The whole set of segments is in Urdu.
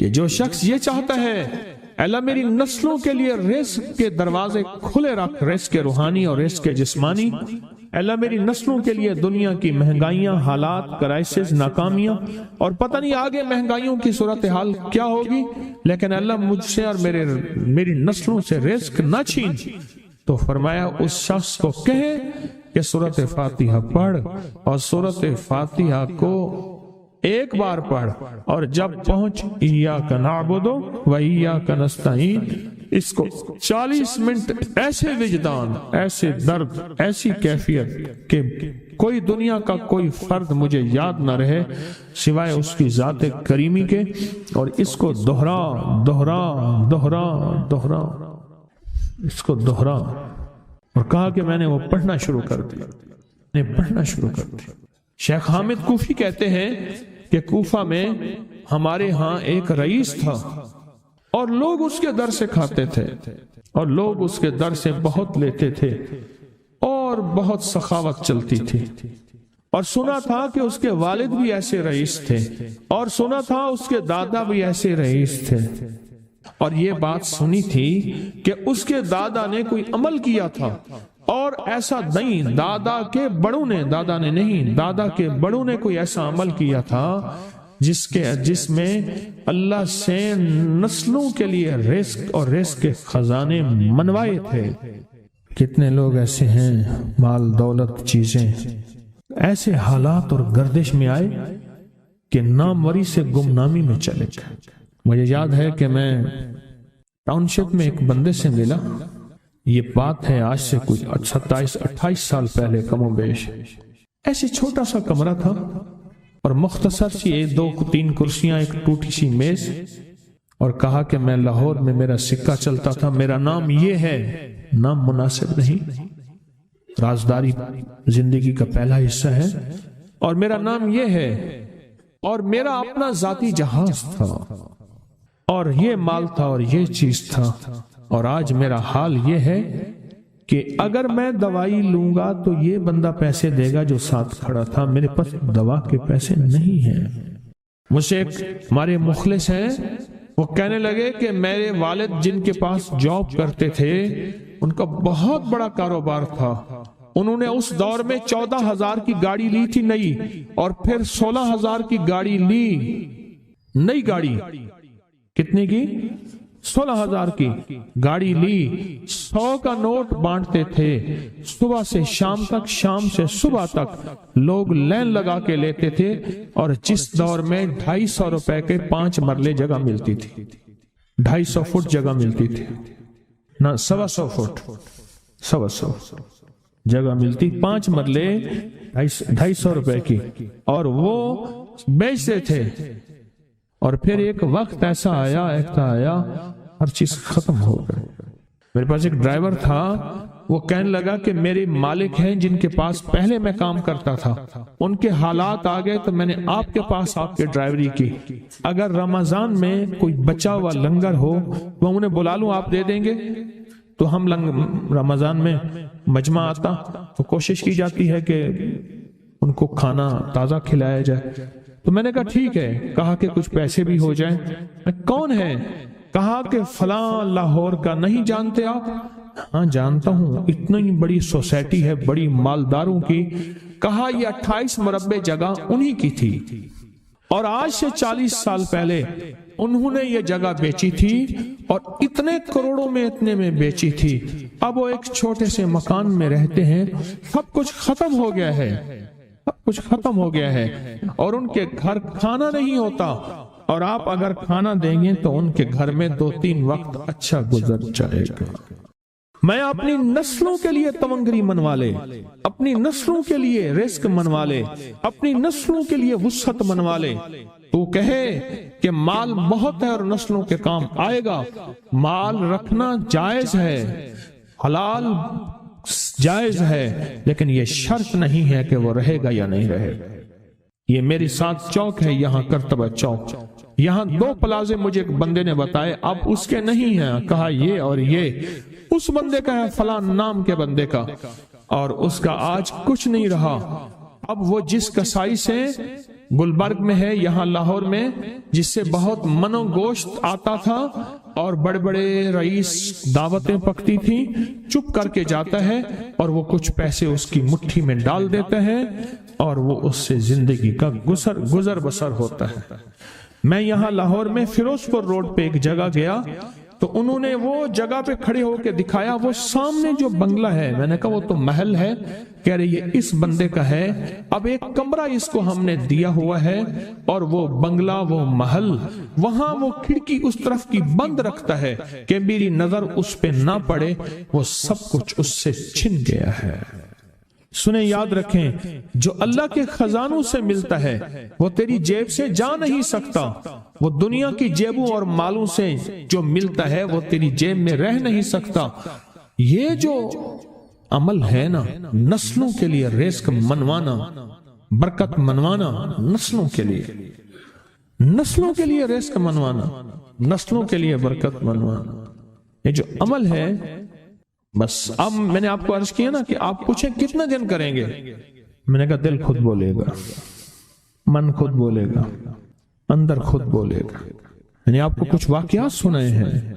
کہ جو شخص یہ چاہتا ہے اللہ میری نسلوں کے لیے رزق کے دروازے کھلے رکھ، رزق کے روحانی اور رزق کے جسمانی، اللہ میری نسلوں کے لیے دنیا کی مہنگائیاں، حالات، کرائسس، ناکامیاں، اور پتہ نہیں آگے مہنگائیوں کی صورتحال کیا ہوگی، لیکن اللہ مجھ سے اور میری نسلوں سے رزق نہ چھین، تو فرمایا اس شخص کو کہے کہ سورۃ فاتحہ پڑھ، اور سورۃ فاتحہ کو ایک بار پڑھ، اور جب پہنچ ایاک نعبد و ایاک نستعین، اس کو 40 منٹ ایسے وجدان، ایسے درد، ایسی کیفیت کہ کوئی دنیا کا کوئی فرد مجھے یاد نہ رہے سوائے اس کی ذات کریمی کے، اور اس کو دہرا دہرا دہرا دہرا، اس کو دہرا، اور کہا کہ میں نے وہ پڑھنا شروع کر دیا، پڑھنا شروع کر دیا۔ شیخ حامد کوفی کہتے ہیں کہ کوفہ میں ہمارے ہاں ایک رئیس تھا، اور لوگ اس کے در سے کھاتے تھے، اور لوگ اس کے در سے بہت لیتے تھے، اور بہت سخاوت چلتی تھی، اور سنا تھا کہ اس کے والد بھی ایسے رئیس تھے، اور سنا تھا اس کے دادا بھی ایسے رئیس تھے، اور یہ بات سنی تھی کہ اس کے دادا نے کوئی عمل کیا تھا، اور ایسا نہیں، دادا کے بڑوں نے کوئی ایسا عمل کیا تھا جس میں اللہ سے نسلوں کے لیے رزق اور رزق کے خزانے منوائے تھے۔ کتنے لوگ ایسے ہیں، مال دولت چیزیں ایسے حالات اور گردش میں آئے کہ ناموری سے گمنامی میں چلے گئے۔ مجھے یاد ہے کہ میں ٹاؤن شپ میں ایک بندے سے ملا، یہ بات ہے آج سے کچھ 27-28 سال پہلے کم و بیش، ایسے چھوٹا سا کمرہ تھا، اور مختصر سی 2-3 کرسیاں، ایک ٹوٹی سی میز، اور کہا کہ میں لاہور میں میرا سکہ چلتا تھا، میرا نام یہ ہے، نام مناسب نہیں، رازداری زندگی کا پہلا حصہ ہے، اور میرا نام یہ ہے، اور میرا اپنا ذاتی جہاز تھا، اور یہ مال تھا، اور یہ چیز تھا، اور آج میرا حال یہ ہے کہ اگر میں دوائی لوں گا تو یہ بندہ پیسے دے گا جو ساتھ کھڑا تھا، میرے پاس دوا کے پیسے نہیں ہیں۔ مجھ سے ایک ہمارے مخلص ہیں، وہ کہنے لگے کہ میرے والد جن کے پاس جاب کرتے تھے ان کا بہت بڑا کاروبار تھا، انہوں نے اس دور میں 14,000 کی گاڑی لی تھی نئی، اور پھر 16,000 کی گاڑی لی، نئی گاڑی، کتنے کی؟ 16,000 کی گاڑی لی، 100 کا نوٹ بانٹتے تھے، صبح سے شام تک، شام سے صبح تک لوگ لین لگا کے لیتے تھے، اور جس دور میں 250 روپے کے 5 مرلے جگہ ملتی تھی، 250 فٹ جگہ ملتی تھی، نہ 125 فٹ، 125 جگہ ملتی، 5 مرلے 250 روپے کی، اور وہ بیچتے تھے۔ اور پھر ایک وقت ایسا آیا ہر چیز ختم ہو گئی۔ میرے پاس ایک ڈرائیور تھا، وہ کہنے لگا کہ میرے مالک ہیں جن کے پاس پہلے میں کام کرتا تھا، ان کے حالات آ گئے تو میں نے آپ کے پاس آپ کے ڈرائیوری کی، اگر رمضان میں کوئی بچا ہوا لنگر ہو تو انہیں بلا لوں، آپ دے دیں گے؟ تو ہم رمضان میں مجمع آتا تو کوشش کی جاتی ہے کہ ان کو کھانا تازہ کھلایا جائے، تو میں نے کہا ٹھیک ہے، کہا کہ کچھ پیسے بھی ہو جائیں۔ کون ہے؟ کہا کہ فلاں لاہور کا، نہیں جانتے آپ؟ ہاں جانتا ہوں، اتنی بڑی سوسائٹی ہے بڑی مالداروں کی۔ کہا یہ 28 مربع جگہ انہی کی تھی، اور آج سے 40 سال پہلے انہوں نے یہ جگہ بیچی تھی، اور اتنے کروڑوں میں اتنے میں بیچی تھی، اب وہ ایک چھوٹے سے مکان میں رہتے ہیں، سب کچھ ختم ہو گیا ہے، سب کچھ ختم ہو گیا ہے، اور ان کے گھر کھانا نہیں ہوتا، اور آپ اگر کھانا دیں گے تو ان کے گھر میں 2-3 وقت اچھا گزر جائے گا۔ میں اپنی نسلوں کے لیے تمنگری منوا لے، اپنی نسلوں کے لیے رزق منوا لے، اپنی نسلوں کے لیے وسعت منوا لے۔ تو کہے کہ مال بہت ہے اور نسلوں کے کام آئے گا، مال رکھنا جائز ہے، حلال جائز ہے، لیکن یہ شرط نہیں ہے کہ وہ رہے گا یا نہیں رہے گا۔ یہ میری ساتھ چوک ہے، یہاں کرتبہ چوک، یہاں 2 پلازے مجھے ایک بندے نے بتائے، اب اس کے نہیں ہیں، کہا یہ اور یہ اس بندے کا ہے، فلاں نام کے بندے کا، اور اس کا آج کچھ نہیں رہا۔ اب وہ جس کسائی سے گلبرگ میں ہے یہاں لاہور میں، جس سے بہت من و گوشت آتا تھا اور بڑے بڑے رئیس دعوتیں پکتی تھیں، چپ کر کے جاتا ہے اور وہ کچھ پیسے اس کی مٹھی میں ڈال دیتا ہے اور وہ اس سے زندگی کا گزر بسر ہوتا ہے۔ میں یہاں لاہور میں فیروز پور روڈ پہ ایک جگہ گیا تو انہوں نے وہ جگہ پہ کھڑے ہو کے دکھایا، وہ سامنے جو بنگلہ ہے، میں نے کہا وہ تو محل ہے، کہہ رہے یہ اس بندے کا ہے، اب ایک کمرہ اس کو ہم نے دیا ہوا ہے اور وہ بنگلہ وہ محل وہاں وہ کھڑکی اس طرف کی بند رکھتا ہے کہ میری نظر اس پہ نہ پڑے، وہ سب کچھ اس سے چھن گیا ہے۔ سنیں، یاد رکھیں، جو اللہ کے خزانوں سے ملتا ہے وہ تیری جیب سے جا نہیں سکتا، وہ دنیا کی جیبوں اور مالوں سے جو ملتا ہے وہ تیری جیب میں رہ نہیں سکتا۔ یہ جو عمل ہے نا، نسلوں کے لیے رزق منوانا، برکت منوانا، نسلوں کے لیے رزق منوانا، نسلوں کے لیے برکت منوانا، یہ جو عمل ہے، بس اب میں نے آپ کو عرض کیا نا کہ آپ پوچھیں کتنے دن کریں گے، میں نے کہا دل خود بولے گا، من خود بولے گا، اندر خود بولے گا۔ میں نے آپ کو کچھ واقعات سنائے ہیں،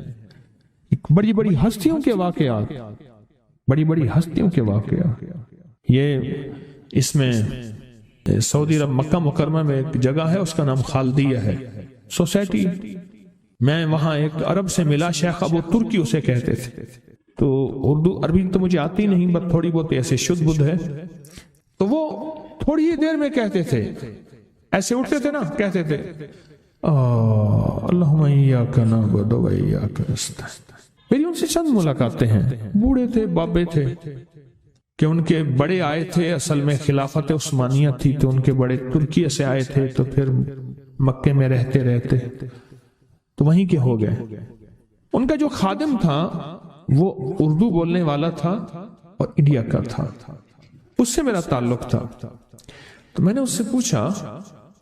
بڑی بڑی ہستیوں کے واقعات، بڑی بڑی ہستیوں کے واقعات۔ یہ اس میں سعودی عرب مکہ مکرمہ میں ایک جگہ ہے، اس کا نام خالدیہ ہے سوسائٹی۔ میں وہاں ایک عرب سے ملا، شیخ ابو ترکی اسے کہتے تھے، تو اردو عربی تو مجھے آتی نہیں، بس تھوڑی بہت ایسے شدھ بدھ ہے، تو وہ تھوڑی ہی دیر میں کہتے تھے، ایسے اٹھتے تھے نا، کہتے تھے اللہم ایاک نعبد و ایاک نستعین۔ میری ان سے چند ملاقاتیں ہیں، بوڑھے تھے، بابے تھے، کہ ان کے بڑے آئے تھے، اصل میں خلافت عثمانیہ تھی تو ان کے بڑے ترکی سے آئے تھے، تو پھر مکے میں رہتے تو وہیں کے ہو گئے۔ ان کا جو خادم تھا وہ اردو بولنے والا تھا اور انڈیا کا تھا، اس سے میرا تعلق تھا۔ تو میں نے اس سے پوچھا،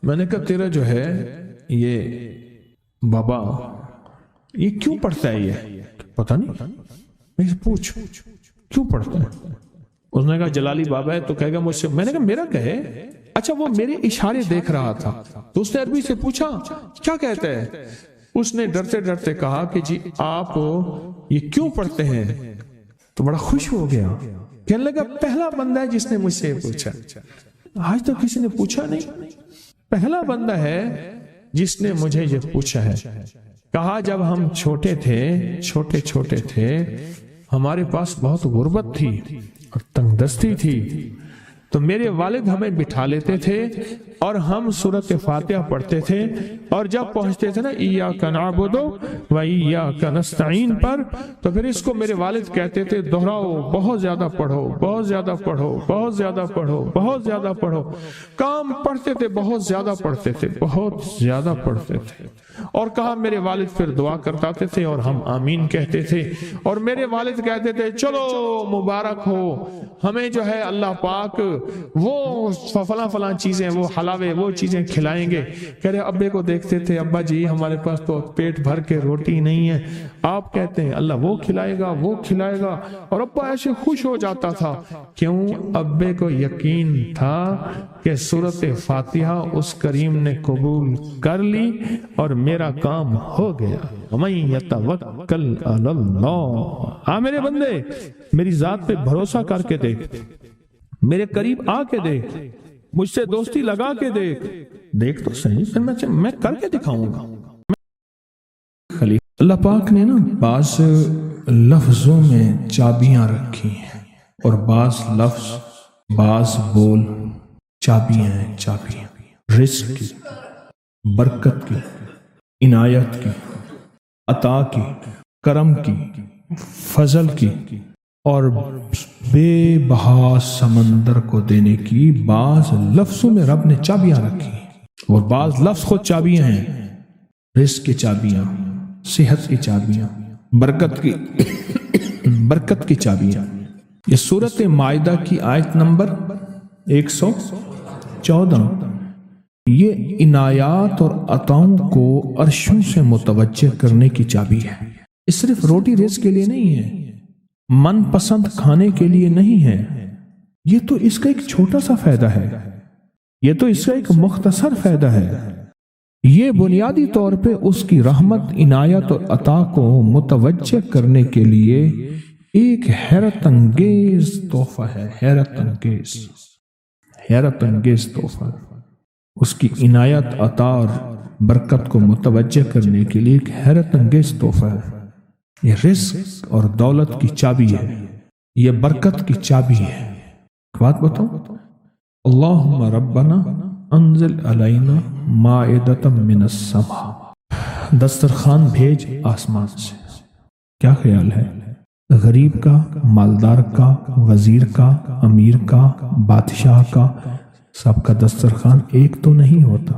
میں نے کہا تیرا جو ہے یہ بابا یہ کیوں پڑھتا ہے؟ یہ پتہ نہیں، میں پوچھ کیوں پڑھتا ہے؟ اس نے کہا جلالی بابا ہے تو کہے گا مجھ سے۔ میں نے کہا میرا کہے؟ اچھا، وہ میرے اشارے دیکھ رہا تھا، تو اس نے عربی سے پوچھا کیا کہتا ہے؟ اس نے ڈرتے ڈرتے کہا کہ جی آپ یہ کیوں پڑھتے ہیں؟ تو بڑا خوش ہو گیا، کہنے لگا پہلا بندہ ہے جس نے مجھ سے پوچھا، آج تو کسی نے پوچھا نہیں، پہلا بندہ ہے جس نے مجھے یہ پوچھا ہے۔ کہا جب ہم چھوٹے تھے ہمارے پاس بہت غربت تھی اور تنگ دستی تھی، تو میرے والد ہمیں بٹھا لیتے تھے اور ہم سورۃ فاتحہ پڑھتے تھے، اور جب پہنچتے تھے نا ایاک نعبد و ایاک نستعین پر، تو پھر اس کو میرے والد کہتے تھے دہراؤ، بہت زیادہ پڑھو، بہت زیادہ پڑھو، بہت زیادہ پڑھو، بہت زیادہ پڑھو۔ کام پڑھتے تھے، بہت زیادہ پڑھتے تھے، بہت زیادہ پڑھتے تھے، اور کہا میرے والد پھر دعا کرتے تھے اور ہم آمین کہتے تھے، اور میرے والد کہتے تھے چلو مبارک ہو، ہمیں جو ہے اللہ پاک وہ فلاں چیزیں، وہ حلاوے، وہ چیزیں کھلائیں گے۔ کہہ رہے ابے کو دیکھتے تھے، ابا جی ہمارے پاس تو پیٹ بھر کے روٹی نہیں ہے، آپ کہتے ہیں اللہ وہ کھلائے گا، وہ کھلائے گا، اور ابا ایسے خوش ہو جاتا تھا۔ کیوں؟ ابے کو یقین تھا کہ سورۃ فاتحہ اس کریم نے قبول کر لی اور میرا کام ہو گیا۔ وَمَن يَتَوَكَّلْ عَلَى اللَّهِ، آ میرے بندے میری ذات پہ بھروسہ کر کے دیکھ، میرے قریب آ کے دیکھ، مجھ سے دوستی لگا کے دیکھ تو صحیح، پھر میں کر کے دکھاؤں گا۔ اللہ پاک نے نا بعض لفظوں میں چابیاں رکھی ہیں، اور بعض لفظ، بعض بول چابیاں ہیں، چابیاں رزق کی، برکت کی، عنایت کی، عطا کی، کرم کی، فضل کی، اور بے بہا سمندر کو دینے کی بعض لفظوں میں رب نے چابیاں رکھی ہیں، اور بعض لفظ خود چابیاں ہیں، رزق کی چابیاں، صحت کی چابیاں، برکت کی چابیاں۔ یہ سورۃ مائدہ کی آیت نمبر 114، یہ عنایات اور عطاؤں کو عرشوں سے متوجہ کرنے کی چابی ہے۔ یہ صرف روٹی رزق کے لیے نہیں ہے، من پسند کھانے کے لیے نہیں ہے، یہ تو اس کا ایک چھوٹا سا فائدہ ہے، یہ تو اس کا ایک مختصر فائدہ ہے۔ یہ بنیادی طور پہ اس کی رحمت، عنایت اور عطا کو متوجہ کرنے کے لیے ایک حیرت انگیز تحفہ ہے۔ حیرت انگیز تحفہ، اس کی عنایت، عطا اور برکت کو متوجہ کرنے کے لیے ایک حیرت انگیز تحفہ ہے۔ یہ رزق اور دولت کی چابی ہے، یہ برکت کی چابی ہے۔ بات بتاؤں، اللہم ربنا انزل علینا مائدۃ من السماء، دسترخوان بھیج آسمان سے۔ کیا خیال ہے؟ غریب کا، مالدار کا، وزیر کا، امیر کا، بادشاہ کا، سب کا دسترخوان ایک تو نہیں ہوتا۔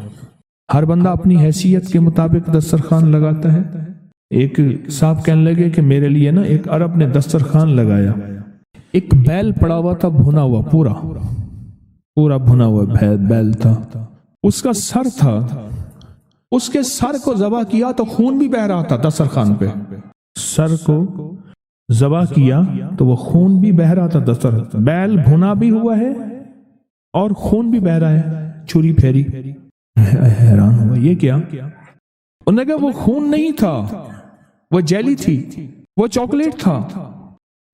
ہر بندہ اپنی حیثیت کے مطابق دسترخوان لگاتا ہے۔ ایک صاحب کہنے لگے کہ میرے لیے نا ایک عرب نے دسترخوان لگایا، ایک بیل پڑا ہوا تھا، بھنا ہوا، پورا بھنا ہوا بیل تھا، اس کا سر تھا، اس کے سر کو ذبح کیا تو خون بھی بہ رہا تھا دسترخوان پہ، سر کو ذبح کیا تو وہ خون بھی بہ رہا تھا دسترخوان، بیل بھنا بھی ہوا ہے اور خون بھی بہ رہا ہے، چھری پھیری۔ حیران ہوا، یہ کیا؟ انہوں نے کہا وہ خون نہیں تھا، وہ جیلی تھی، وہ چاکلیٹ تھا،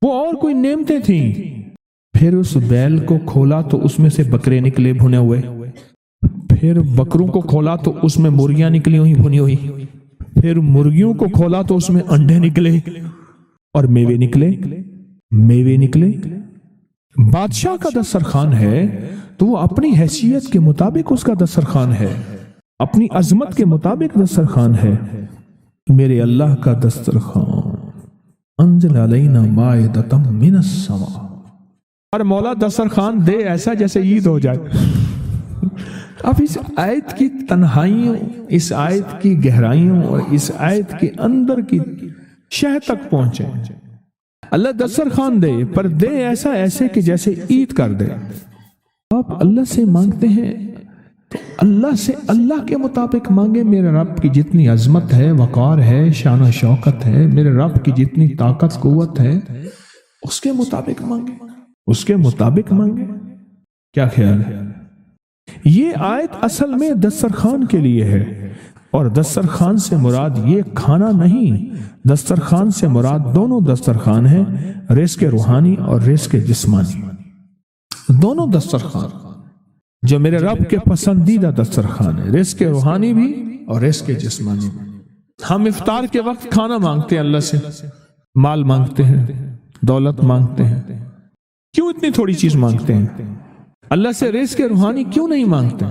وہ اور کوئی نعمتیں تھیں۔ پھر اس بیل کو کھولا تو اس میں سے بکرے نکلے بھنے ہوئے، پھر بکروں کو کھولا تو اس میں مرغیاں نکلی ہوئی بھنی ہوئی، پھر مرغیوں کو کھولا تو اس میں انڈے نکلے اور میوے نکلے۔ بادشاہ کا دسترخوان ہے تو وہ اپنی حیثیت کے مطابق اس کا دسترخوان ہے، اپنی عظمت کے مطابق دسترخوان ہے۔ میرے اللہ کا دسترخوان، انزل علینا مائدۃ من السماء، اور مولا دسترخوان دے ایسا جیسے عید ہو جائے۔ اب اس آیت کی تنہائیوں، اس آیت کی گہرائیوں اور اس آیت کے اندر کی شہ تک پہنچے۔ اللہ دسترخوان دے، پر دے ایسا ایسے کہ جیسے عید کر دے۔ آپ اللہ سے مانگتے ہیں تو اللہ سے اللہ کے مطابق مانگے۔ میرے رب کی جتنی عظمت ہے، وقار ہے، شان و شوکت ہے، میرے رب کی جتنی طاقت قوت ہے، اس کے مطابق مانگے۔ کیا خیال ہے؟ یہ آیت اصل میں دسترخوان کے لیے ہے، اور دسترخوان سے مراد یہ کھانا نہیں، دسترخوان سے مراد دونوں دسترخوان ہیں، رزق روحانی اور رزق جسمانی، دونوں دسترخوان جو میرے رب کے پسندیدہ دسترخوان ہے، رزق روحانی بھی اور رزق جسمانی بھی۔ ہم افطار کے وقت کھانا مانگتے ہیں اللہ سے، مال مانگتے ہیں، دولت مانگتے ہیں، کیوں اتنی تھوڑی چیز مانگتے ہیں؟ اللہ سے رزق روحانی کیوں نہیں مانگتے؟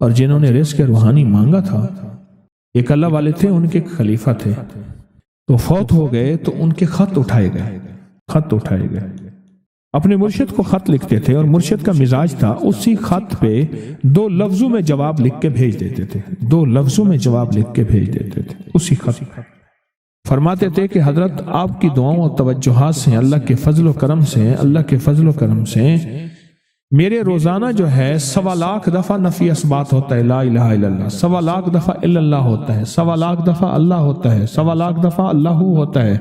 اور جنہوں نے رزق روحانی مانگا تھا، ایک اللہ والے تھے، ان کے خلیفہ تھے، تو فوت ہو گئے تو ان کے خط اٹھائے گئے، اپنے مرشد کو خط لکھتے تھے، اور مرشد کا مزاج تھا اسی خط پہ 2 لفظوں میں جواب لکھ کے بھیج دیتے تھے، اسی خط۔ فرماتے تھے کہ حضرت آپ کی دعاؤں اور توجہات سے، اللہ کے فضل و کرم سے میرے روزانہ جو ہے 1.25 لاکھ دفعہ نفی اثبات ہوتا ہے، لا الہ الا اللہ، 1.25 لاکھ دفعہ الا اللہ ہوتا ہے، 1.25 لاکھ دفعہ اللہ ہوتا ہے، 1.25 لاکھ دفعہ اللہ ہوتا ہے،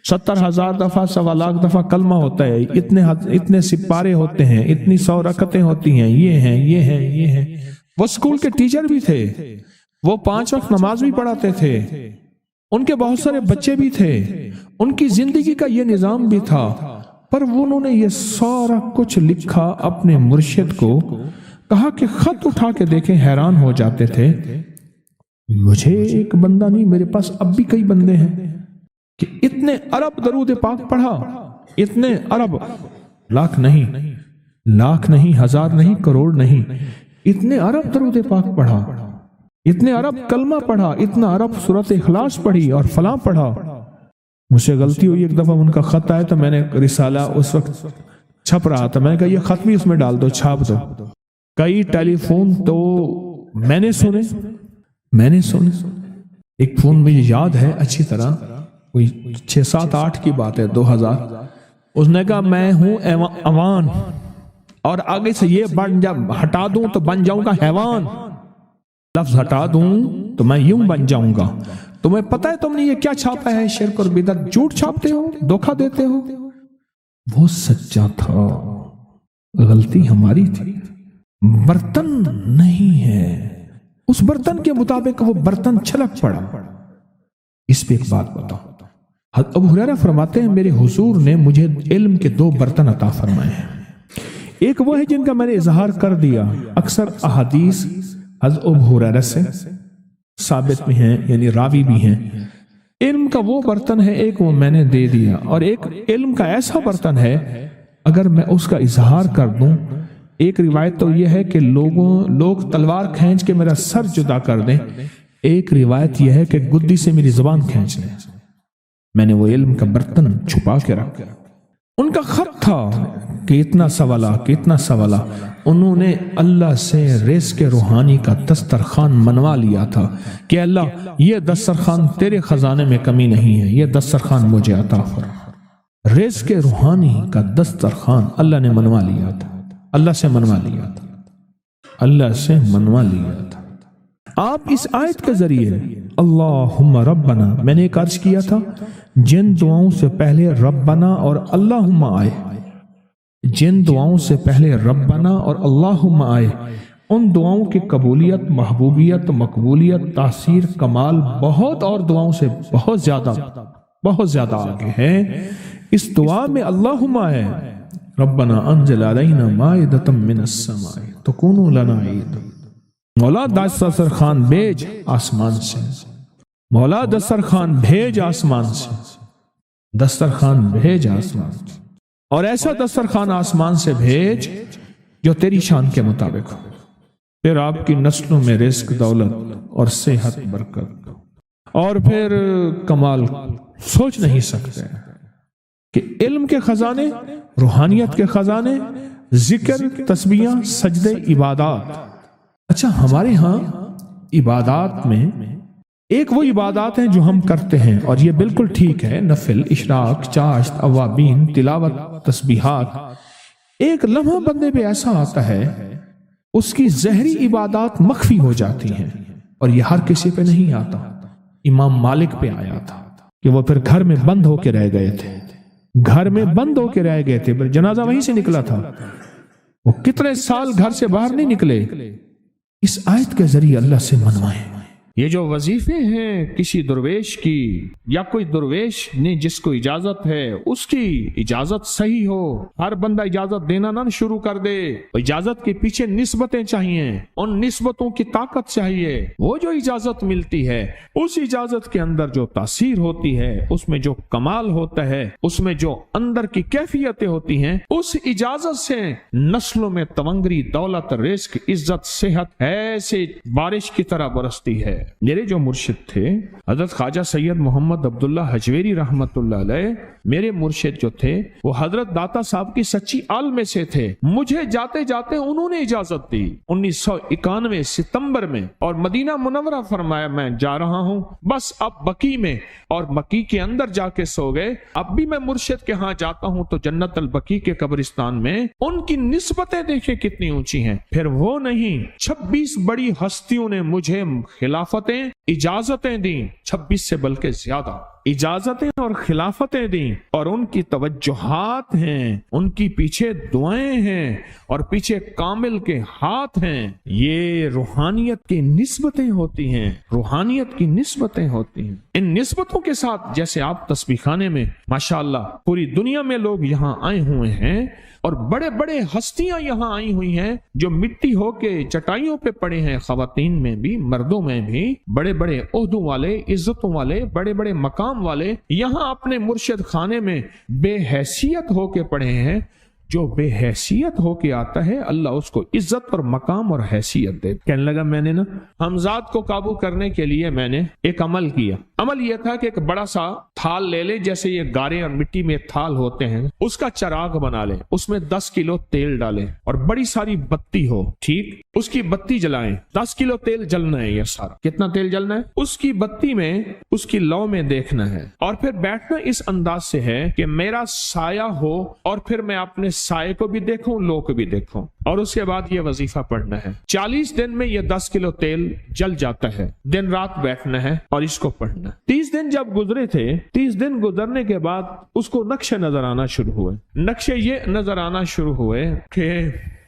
70,000 دفعہ 1.25 لاکھ دفعہ کلمہ ہوتا ہے، اتنے سپارے ہوتے ہیں، اتنی 100 رکعتیں ہوتی ہیں، یہ ہیں۔ وہ اسکول کے ٹیچر بھی تھے، وہ 5 وقت نماز بھی پڑھاتے تھے، ان کے بہت سارے بچے بھی تھے، ان کی زندگی کا یہ نظام بھی تھا، پر انہوں نے یہ سارا کچھ لکھا اپنے مرشد کو، کہا کہ خط اٹھا کے دیکھیں، حیران ہو جاتے تھے۔ مجھے ایک بندہ نہیں، میرے پاس اب بھی کئی بندے ہیں کہ اتنے ارب درود پاک پڑھا، اتنے ارب، لاکھ نہیں، ہزار نہیں، کروڑ نہیں، اتنے ارب درود پاک پڑھا، اتنے ارب کلمہ پڑھا، اتنا ارب سورۃ اخلاص پڑھی اور فلاں پڑھا۔ مجھ سے غلطی ہوئی، ایک دفعہ ان کا خط آیا تو میں نے رسالہ اس وقت چھپ رہا تھا، میں نے کہا یہ خط بھی اس میں ڈال دو، چھاپ دو۔ کئی ٹیلی فون تو میں نے سنے، ایک فون مجھے یاد ہے اچھی طرح، کوئی 6 7 8 کی بات ہے، 2000۔ اس نے کہا میں ہوں اوان، اور آگے سے یہ ہٹا دوں تو بن جاؤں گا حیوان، لفظ ہٹا دوں تو میں یوں بن جاؤں گا۔ تمہیں پتہ ہے تم نے یہ کیا چھاپا ہے؟ شرک اور بدعت، جھوٹ چھاپتے ہو، دھوکہ دیتے ہو۔ وہ سچا تھا، غلطی ہماری تھی۔ برتن نہیں ہے، اس برتن کے مطابق وہ برتن چھلک پڑا۔ اس پہ ایک بات بتاؤ، ابو ہریرہ فرماتے ہیں میرے حضور نے مجھے علم کے 2 برتن عطا فرمائے ہیں۔ ایک وہ ہے جن کا میں نے اظہار کر دیا، اکثر احادیث حضرت ابو ہریرہ سے ثابت بھی ہیں، یعنی راوی بھی ہیں۔ علم کا وہ برتن ہے، ایک وہ میں نے دے دیا، اور ایک علم کا ایسا برتن ہے اگر میں اس کا اظہار کر دوں، ایک روایت تو یہ ہے کہ لوگ تلوار کھینچ کے میرا سر جدا کر دیں، ایک روایت یہ ہے کہ گدی سے میری زبان کھینچ لیں۔ میں نے وہ علم کا برتن چھپا کے رکھا۔ ان کا خط تھا کہ اتنا سوالا انہوں نے اللہ سے رزق روحانی کا دسترخوان منوا لیا تھا کہ اللہ یہ دسترخوان تیرے خزانے میں کمی نہیں ہے، یہ دسترخوان مجھے عطا فرما۔ رزق روحانی کا دسترخوان اللہ نے منوا لیا تھا، اللہ سے منوا لیا تھا۔ آپ اس آیت کے ذریعے اللہم ربنا، میں نے ایک عرض کیا تھا جن دعاؤں سے پہلے ربنا اور اللہم آئے، جن دعاؤں سے پہلے ربنا اور اللہم آئے، ان دعاؤں کی قبولیت، محبوبیت، مقبولیت، تاثیر، کمال بہت اور دعاؤں سے بہت زیادہ آگے ہے۔ اس دعا میں اللہم آئے ربنا انزل علینا مائدۃ من السماء تکون لنا عید، مولا دسترخوان بھیج آسمان سے، مولا دسترخوان بھیج آسمان سے، دسترخوان بھیج آسمان سے، اور ایسا دسترخوان آسمان سے بھیج جو تیری شان کے مطابق ہو، پھر آپ کی نسلوں میں رزق، دولت اور صحت، برکت، اور پھر کمال سوچ نہیں سکتے کہ علم کے خزانے، روحانیت کے خزانے، ذکر، تسبیح، سجدے، عبادات۔ اچھا، ہمارے ہاں عبادات میں ایک وہ عبادات ہیں جو ہم کرتے ہیں اور یہ بالکل ٹھیک ہے، نفل، اشراق، چاشت، اوابین، تلاوت، تسبیحات۔ ایک لمحہ بندے پہ ایسا آتا ہے اس کی ظاہری عبادات مخفی ہو جاتی ہیں، اور یہ ہر کسی پہ نہیں آتا۔ امام مالک پہ آیا تھا کہ وہ پھر گھر میں بند ہو کے رہ گئے تھے، پھر جنازہ وہیں سے نکلا تھا، وہ کتنے سال گھر سے باہر نہیں نکلے۔ اس آیت کے ذریعے اللہ سے منوائیں۔ یہ جو وظیفے ہیں کسی درویش کی، یا کوئی درویش نے جس کو اجازت ہے اس کی اجازت صحیح ہو، ہر بندہ اجازت دینا نہ شروع کر دے، اجازت کے پیچھے نسبتیں چاہیے، ان نسبتوں کی طاقت چاہیے۔ وہ جو اجازت ملتی ہے اس اجازت کے اندر جو تاثیر ہوتی ہے، اس میں جو کمال ہوتا ہے، اس میں جو اندر کی کیفیتیں ہوتی ہیں، اس اجازت سے نسلوں میں تونگری، دولت، رزق، عزت، صحت ایسے بارش کی طرح برستی ہے۔ میرے جو مرشد تھے حضرت خواجہ سید محمد عبداللہ حجویری رحمت اللہ علیہ، میرے مرشد جو تھے وہ حضرت داتا صاحب کی سچی آل میں سے تھے۔ مجھے جاتے جاتے انہوں نے اجازت دی 1991 ستمبر میں، اور مدینہ منورہ فرمایا میں جا رہا ہوں، بس اب بقی میں، اور بقی کے اندر جا کے سو گئے۔ اب بھی میں مرشد کے ہاں جاتا ہوں تو جنت البقی کے قبرستان میں ان کی نسبتیں دیکھیں کتنی اونچی ہیں۔ پھر وہ نہیں، 26 بڑی ہستیوں نے مجھے خلافتیں، اجازتیں دیں، 26 سے بلکہ زیادہ اجازتیں اور خلافتیں دیں، اور ان کی توجہات ہیں، ان کی پیچھے دعائیں ہیں، اور پیچھے کامل کے ہاتھ ہیں۔ یہ روحانیت کی نسبتیں ہوتی ہیں، روحانیت کی نسبتیں ہوتی ہیں۔ ان نسبتوں کے ساتھ جیسے آپ تسبیح خانے میں ماشاءاللہ پوری دنیا میں لوگ یہاں آئے ہوئے ہیں، اور بڑے بڑے ہستیاں یہاں آئی ہوئی ہیں جو مٹی ہو کے چٹائیوں پہ پڑے ہیں، خواتین میں بھی، مردوں میں بھی، بڑے بڑے عہدوں والے، عزتوں والے، بڑے بڑے مقام والے یہاں اپنے مرشد خانے میں بے حیثیت ہو کے پڑے ہیں۔ جو بے حیثیت ہو کے آتا ہے اللہ اس کو عزت اور مقام اور حیثیت دے۔ کہنے لگا میں نے نا حمزات کو قابو کرنے کے لیے میں نے ایک عمل کیا۔ عمل یہ تھا کہ ایک بڑا سا تھال لے لیں، جیسے یہ گارے اور مٹی میں تھال ہوتے ہیں، اس کا چراغ بنا لیں، اس میں 10 کلو تیل ڈالیں اور بڑی ساری بتی ہو، ٹھیک، اس کی بتی جلائیں۔ 10 کلو تیل جلنا ہے، یہ سارا کتنا تیل جلنا ہے، اس کی بتی میں، اس کی لو میں دیکھنا ہے، اور پھر بیٹھنا اس انداز سے ہے کہ میرا سایہ ہو، اور پھر میں اپنے سائے کو بھی دیکھوں، لو کو بھی دیکھوں، اور اس کے بعد یہ وظیفہ پڑھنا ہے۔ 40 دن میں یہ 10 کلو تیل جل جاتا ہے، دن رات بیٹھنا ہے اور اس کو پڑھنا ہے۔ 30 دن جب گزرے تھے، 30 دن گزرنے کے بعد اس کو نقشے نظر آنا شروع ہوئے، نقشے یہ نظر آنا شروع ہوئے کہ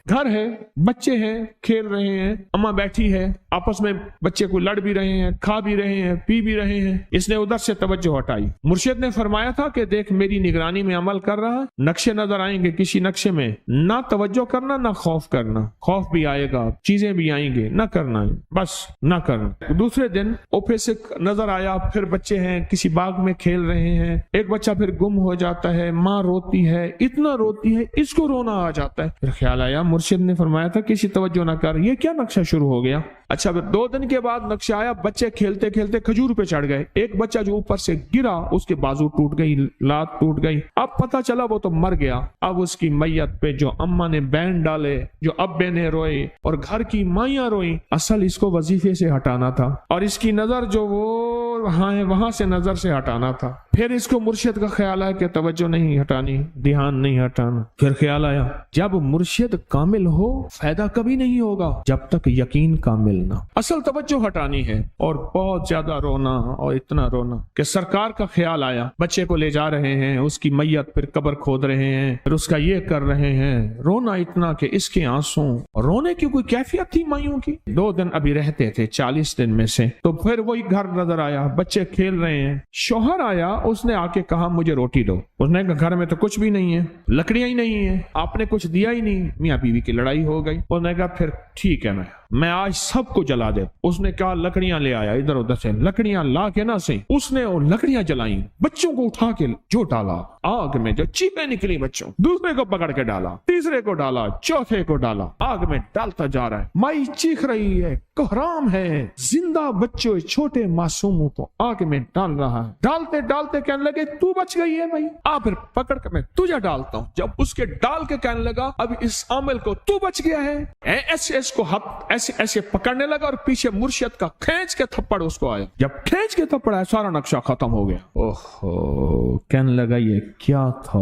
گھر ہے، بچے ہیں، کھیل رہے ہیں، اماں بیٹھی ہے، آپس میں بچے کو لڑ بھی رہے ہیں، کھا بھی رہے ہیں، پی بھی رہے ہیں، اس نے ادھر سے توجہ ہٹائی۔ مرشد نے فرمایا تھا کہ دیکھ میری نگرانی میں عمل کر رہا، نقشے نظر آئیں گے، کسی نقشے میں نہ توجہ کرنا نہ خوف کرنا، خوف بھی آئے گا، چیزیں بھی آئیں گے، نہ کرنا، بس نہ کرنا۔ دوسرے دن اوپے سے نظر آیا، پھر بچے ہیں کسی باغ میں کھیل رہے ہیں، ایک بچہ پھر گم ہو جاتا ہے، ماں روتی ہے، اتنا روتی ہے اس کو رونا آ جاتا ہے۔ پھر خیال آیا مرشد نے فرمایا تھا کسی توجہ نہ کر، یہ کیا نقشہ شروع ہو گیا؟ اچھا پھر 2 دن کے بعد نقشہ آیا، بچے کھیلتے کھیلتے کھجور پہ چڑھ گئے، ایک بچہ جو اوپر سے گرا اس کے بازو ٹوٹ گئی، لات ٹوٹ گئی، اب پتہ چلا وہ تو مر گیا۔ اب اس کی میت پہ جو اماں نے بین ڈالے، جو ابے نے روئے اور گھر کی مائیاں روئیں، اصل اس کو وظیفے سے ہٹانا تھا اور اس کی نظر جو وہ وہاں سے نظر سے ہٹانا تھا۔ پھر اس کو مرشد کا خیال آیا کہ توجہ نہیں ہٹانی، دھیان نہیں ہٹانا۔ پھر خیال آیا جب مرشد کامل ہو فائدہ کبھی نہیں ہوگا جب تک یقین کامل نہ، اصل توجہ ہٹانی ہے۔ اور بہت زیادہ رونا اور اتنا رونا کہ سرکار کا خیال آیا، بچے کو لے جا رہے ہیں، اس کی میت پھر قبر کھود رہے ہیں، پھر اس کا یہ کر رہے ہیں، رونا اتنا کہ اس کے آنسوں، رونے کی کوئی کیفیت تھی مائیوں کی۔ 2 دن ابھی رہتے تھے 40 دن میں سے، تو پھر وہی گھر نظر آیا، بچے کھیل رہے ہیں، شوہر آیا، اس نے آ کے کہا مجھے روٹی دو۔ اس نے کہا گھر میں تو کچھ بھی نہیں ہے، لکڑیاں ہی نہیں ہیں، آپ نے کچھ دیا ہی نہیں۔ میاں بیوی کی لڑائی ہو گئی۔ اس نے کہا پھر ٹھیک ہے میں آج سب کو جلا دے۔ اس نے کہا لکڑیاں لے آیا، ادھر ادھر سے لکڑیاں لا کے نہ سے اس نے لکڑیاں جلائیں، بچوں کو اٹھا کے جو ڈالا آگ میں، جو چیخیں نکلی بچوں، دوسرے کو پکڑ کے ڈالا، تیسرے کو ڈالا، چوتھے کو ڈالا، آگ میں ڈالتا جا رہا ہے۔ مائی چیخ رہی ہے، کوہرام ہے، زندہ بچوں چھوٹے معصوموں کو آگ میں ڈال رہا ہے۔ ڈالتے ڈالتے کہنے لگے تو بچ گئی ہے بھائی، پھر پکڑ کے میں تجھے ڈالتا ہوں۔ جب اس کے ڈال کے کہنے لگا اب اس عامل کو تو بچ گیا ہے، ایسے اس کو ہاتھ ایسے پکڑنے لگا اور پیچھے مرشد کا کھینچ کے تھپڑ اس کو آیا۔ جب کھینچ کے تھپڑ آیا سارا نقشہ ختم ہو گیا۔ اوہو، کہنے لگا یہ کیا تھا؟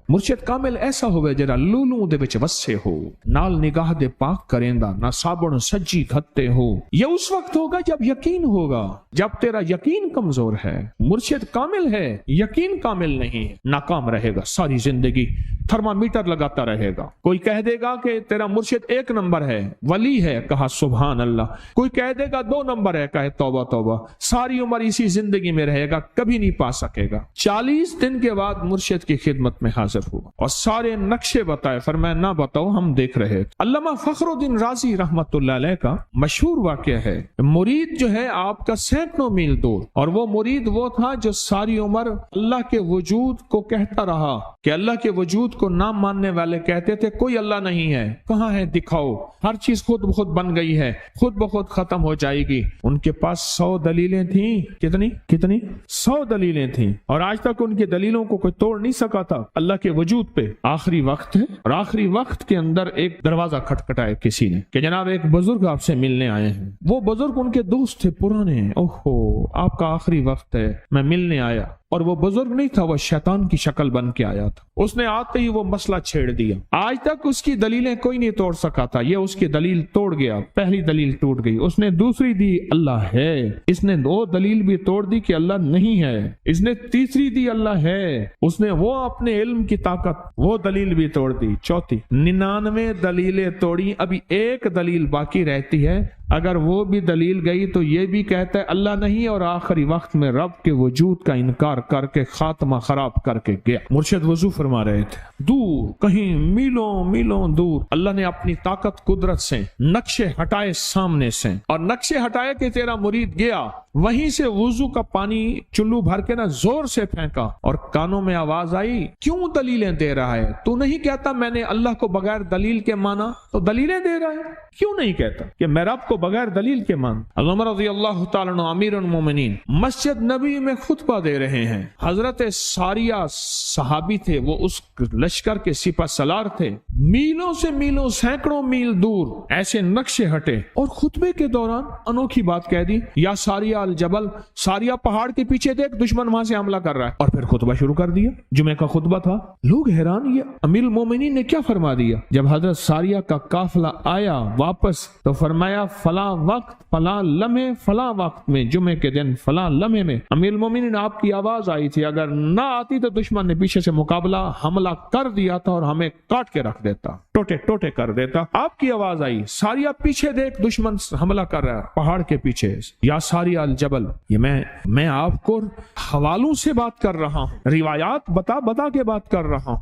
مرشد کامل ایسا ہوئے جرا لولوں دے وچ وسے ہو، نال نگاہ دے پاک کریندا، نہ صابن سجی گھتے ہو۔ یہ اس وقت ہوگا جب یقین ہوگا، جب تیرا یقین کمزور ہے۔ مرشد کامل ہے، یقین کامل نہیں ہے، ناکام رہے گا ساری زندگی، تھرمامیٹر لگاتا رہے گا۔ کوئی کہہ دے گا کہ تیرا مرشد 1 نمبر ہے، ولی ہے، کہا سبحان اللہ۔ کوئی کہہ دے گا 2 نمبر ہے، کہے توبہ توبہ۔ ساری عمر اسی زندگی میں رہے گا، کبھی نہیں پا سکے گا۔ 40 دن کے بعد مرشد کی خدمت میں حاضر ہوا اور سارے نقشے بتائے، فرمایا نہ بتاؤ ہم دیکھ رہے تھے۔ علامہ فخر الدین رازی رحمت اللہ علیہ کا مشہور واقعہ ہے، مرید جو ہے آپ کا سینکڑوں میل دور، اور وہ مرید وہ تھا جو ساری عمر اللہ کے وجود کو کہتا رہا کہ اللہ کے وجود کو نہ ماننے والے کہتے تھے کوئی اللہ نہیں ہے، کہاں ہے دکھاؤ، ہر چیز خود بخود بن گئی ہے، خود بخود ختم ہو جائے گی۔ ان کے پاس 100 دلیلیں تھیں، کتنی 100 دلیلیں تھیں، اور آج تک ان کی دلیلوں کو کوئی توڑ نہیں سکا تھا اللہ کے وجود پہ۔ آخری وقت ہے اور آخری وقت کے اندر ایک دروازہ کھٹکھٹایا کسی نے کہ جناب ایک بزرگ آپ سے ملنے آئے ہیں۔ وہ بزرگ ان کے دوست تھے پرانے، اوہو آپ کا آخری وقت ہے، میں ملنے آیا۔ اور وہ بزرگ نہیں تھا، وہ شیطان کی شکل بن کے آیا تھا۔ اس نے آتے ہی وہ مسئلہ چھیڑ دیا، آج تک اس کی دلیلیں کوئی نہیں توڑ سکا تھا، یہ اس کی دلیل توڑ گیا۔ پہلی دلیل ٹوٹ گئی، اس نے دوسری دی اللہ ہے، اس نے 2 دلیل بھی توڑ دی کہ اللہ نہیں ہے، اس نے تیسری دی اللہ ہے، اس نے وہ اپنے علم کی طاقت وہ دلیل بھی توڑ دی، چوتھی 99 دلیلیں توڑی، ابھی 1 دلیل باقی رہتی ہے۔ اگر وہ بھی دلیل گئی تو یہ بھی کہتا ہے اللہ نہیں، اور آخری وقت میں رب کے وجود کا انکار کر کے خاتمہ خراب کر کے گیا۔ مرشد وضو فرما رہے تھے، دور کہیں میلوں میلوں دور اللہ نے اپنی طاقت قدرت سے نقشے ہٹائے سامنے سے، اور نقشے ہٹائے کہ تیرا مرید گیا، وہیں سے وضو کا پانی چلو بھر کے نہ زور سے پھینکا، اور کانوں میں آواز آئی کیوں دلیلیں دے رہا ہے؟ تو نہیں کہتا میں نے اللہ کو بغیر دلیل کے مانا، تو دلیلیں دے رہا ہے؟ کیوں نہیں کہتا کہ میں رب کو بغیر دلیل کے مان؟ علامہ رضی اللہ تعالیٰ عنہ امیر المومنین مسجد نبی میں خطبہ دے رہے ہیں، حضرت ساریہ صحابی تھے، وہ اس لشکر کے سپہ سالار تھے، میلوں سے میلوں سینکڑوں میل دور ایسے نقشے ہٹے، اور خطبے کے دوران انوکھی بات کہہ دی، یا ساریہ الجبل، ساریہ پہاڑ کے پیچھے دیکھ دشمن وہاں سے حملہ کر رہا ہے، اور پھر خطبہ شروع کر دیا۔ جمعہ کا خطبہ تھا، لوگ حیران، یہ امیر المومنین نے کیا فرما دیا؟ جب حضرت ساریہ کا قافلہ آیا واپس تو فرمایا فلاں وقت فلاں لمحے فلاں وقت میں جمعے کے دن فلاں لمحے میں امیر المومنین آپ کی آواز آئی تھی، اگر نہ آتی تو دشمن نے پیچھے سے مقابلہ حملہ کر دیا تھا اور ہمیں کاٹ کے رکھ دیتا، ٹوٹے ٹوٹے کر دیتا۔ آپ کی آواز آئی، ساریہ پیچھے دیکھ دشمن حملہ کر رہا ہے پہاڑ کے پیچھے، یا ساریہ الجبل۔ یہ میں آپ کو حوالوں سے بات کر رہا ہوں، روایات بتا کے بات کر رہا ہوں۔